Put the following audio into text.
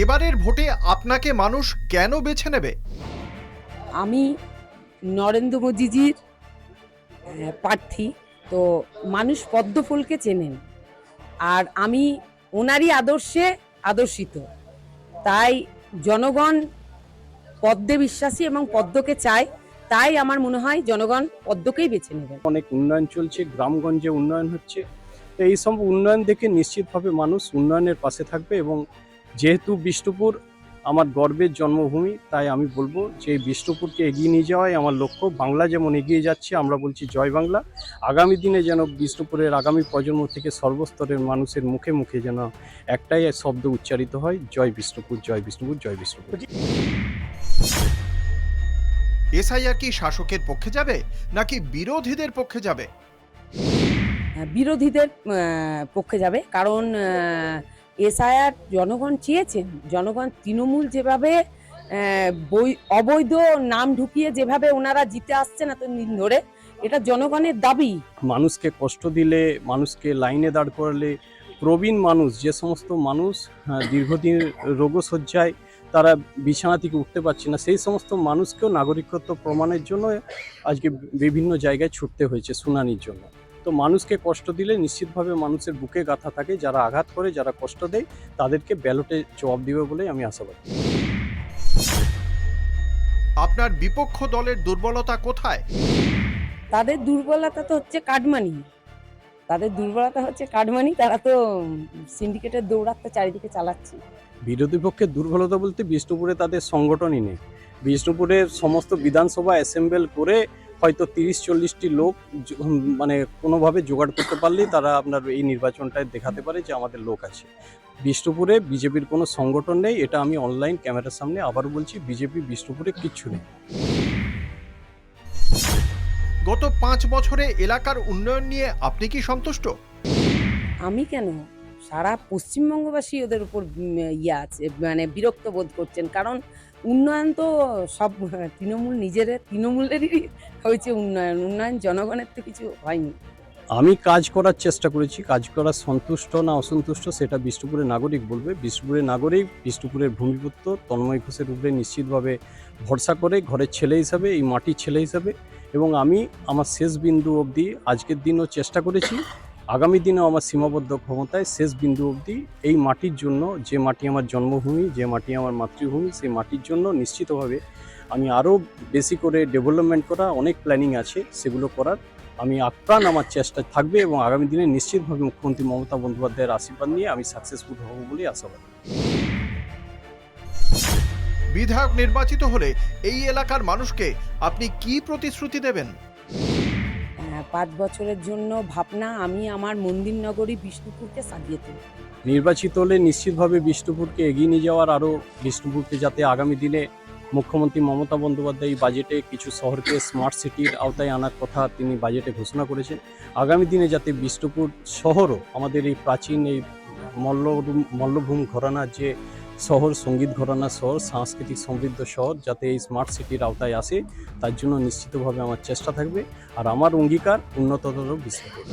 এবারের ভোটে আপনাকে মানুষ কেন বেছে নেবে? আমি নরেন্দ্র মোদীজির প্রার্থী। তো মানুষ পদ্মফুলকে চেনেন, আর আমি ওনারই আদর্শে আদর্শিত। তাই জনগণ পদ্মে বিশ্বাসী এবং পদ্মকে চায়। তাই আমার মনে হয় জনগণ পদ্মকেই বেছে নেবেন। অনেক উন্নয়ন চলছে, গ্রামগঞ্জে উন্নয়ন হচ্ছে। তো এই সব উন্নয়ন দেখে নিশ্চিতভাবে মানুষ উন্নয়নের পাশে থাকবে। এবং যেহেতু বিষ্ণুপুর আমার গর্বের জন্মভূমি, তাই আমি বলবো যে বিষ্ণুপুরকে এগিয়ে নিয়ে যাওয়াই আমার লক্ষ্য। বাংলা যেমন এগিয়ে যাচ্ছে, আমরা বলছি জয় বাংলা। আগামী দিনে যেন বিষ্ণুপুরের আগামী প্রজন্ম থেকে সর্বস্তরের মানুষের মুখে মুখে যেন একটাই শব্দ উচ্চারিত হয়, জয় বিষ্ণুপুর, জয় বিষ্ণুপুর, জয় বিষ্ণুপুর। এসআইআর কি শাসকের পক্ষে যাবে নাকি বিরোধীদের পক্ষে যাবে? বিরোধীদের পক্ষে যাবে, কারণ এসআইআর জনগণ চেয়েছেন। জনগণ তৃণমূল যেভাবে অবৈধ নাম ঢুকিয়ে যেভাবে ওনারা জিতে আসছেন এতদিন ধরে, এটা জনগণের দাবি। মানুষকে কষ্ট দিলে, মানুষকে লাইনে দাঁড় করালে, প্রবীণ মানুষ, যে সমস্ত মানুষ দীর্ঘদিন রোগশয্যায় তারা বিছানা থেকে উঠতে পারছে না, সেই সমস্ত মানুষকেও নাগরিকত্ব প্রমাণের জন্য আজকে বিভিন্ন জায়গায় ছুটতে হয়েছে শুনানির জন্য। তো মানুষকে কষ্ট দিলে নিশ্চিতভাবে মানুষের বুকে গাঁথা থাকে, যারা আঘাত করে, যারা কষ্ট দেয়, তাদেরকে ব্যালটে জবাব দিবে বলে আমি আশাবাদী। আপনার বিপক্ষ দলের দুর্বলতা কোথায়? তাদের দুর্বলতা তো হচ্ছে কাটমানি। তারা তো সিন্ডিকেটের দৌড়াতে চারিদিকে চালাচ্ছে। বিরোধী পক্ষের দুর্বলতা বলতে বিষ্ণুপুরে তাদের সংগঠনই নেই। বিষ্ণুপুরের সমস্ত বিধানসভা অ্যাসেম্বল করে হয়তো 30-40টি লোক মানে কোনোভাবে জোগাড় করতে পারলেই তারা আপনার এই নির্বাচনটায় দেখাতে পারে যে আমাদের লোক আছে। বিষ্ণুপুরে বিজেপির কোনো সংগঠন নেই, এটা আমি অনলাইন ক্যামেরার সামনে আবারও বলছি, বিজেপি বিষ্ণুপুরে কিচ্ছু নেই। গত 5 বছরে এলাকার উন্নয়ন নিয়ে আপনি কি সন্তুষ্ট? আমি কেন, সারা পশ্চিমবঙ্গবাসী ওদের উপর আছে, মানে বিরক্ত বোধ করছেন। কারণ উন্নয়ন তো সব তৃণমূলেরই হয়েছে। উন্নয়ন জনগণের তো কিছু হয়নি। আমি কাজ করার চেষ্টা করেছি, কাজ করার সন্তুষ্ট না অসন্তুষ্ট সেটা বিষ্ণুপুরের নাগরিক বলবে। বিষ্ণুপুরের নাগরিক, বিষ্ণুপুরের ভূমিপুত্র তন্ময় ঘোষের উপরে নিশ্চিতভাবে ভরসা করে, ঘরের ছেলে হিসাবে, এই মাটির ছেলে হিসাবে। এবং আমি আমার শেষ বিন্দু অবধি আজকের দিনও চেষ্টা করেছি, আগামী দিনেও আমার সীমাবদ্ধ ক্ষমতায় শেষ বিন্দু অবধি এই মাটির জন্য, যে মাটি আমার জন্মভূমি, যে মাটি আমার মাতৃভূমি, সেই মাটির জন্য নিশ্চিতভাবে আমি আরও বেশি করে ডেভেলপমেন্ট করা, অনেক প্ল্যানিং আছে, সেগুলো করার আমি আপ্রাণ আমার চেষ্টা থাকবে। এবং আগামী দিনে নিশ্চিতভাবে মুখ্যমন্ত্রী মমতা বন্দ্যোপাধ্যায়ের আশীর্বাদ নিয়ে আমি সাকসেসফুল হব বলে আশাবাদী। বিধায়ক নির্বাচিত হলে এই এলাকার মানুষকে আপনি কি প্রতিশ্রুতি দেবেন? 5 বছরের জন্য ভাবনা, আমি আমার মন্দির নগরী বিষ্ণুপুরকে সাজিয়ে তুলব। নির্বাচিত হলে নিশ্চিতভাবে বিষ্ণুপুরকে এগিয়ে নিয়ে যাওয়ার, আরও বিষ্ণুপুরকে যাতে আগামী দিনে মুখ্যমন্ত্রী মমতা বন্দ্যোপাধ্যায় এই বাজেটে কিছু শহরকে স্মার্ট সিটির আওতায় আনার কথা তিনি বাজেটে ঘোষণা করেছেন। আগামী দিনে যাতে বিষ্ণুপুর শহরও আমাদের এই প্রাচীন এই মল্লভূম ঘরানার যে শহর, সঙ্গীত ঘরানার শহর, সাংস্কৃতিক সমৃদ্ধ শহর, যাতে এই স্মার্ট সিটির আওতায় আসে, তার জন্য নিশ্চিতভাবে আমার চেষ্টা থাকবে। আর আমার অঙ্গীকার উন্নততর বিষ্ণুপুর।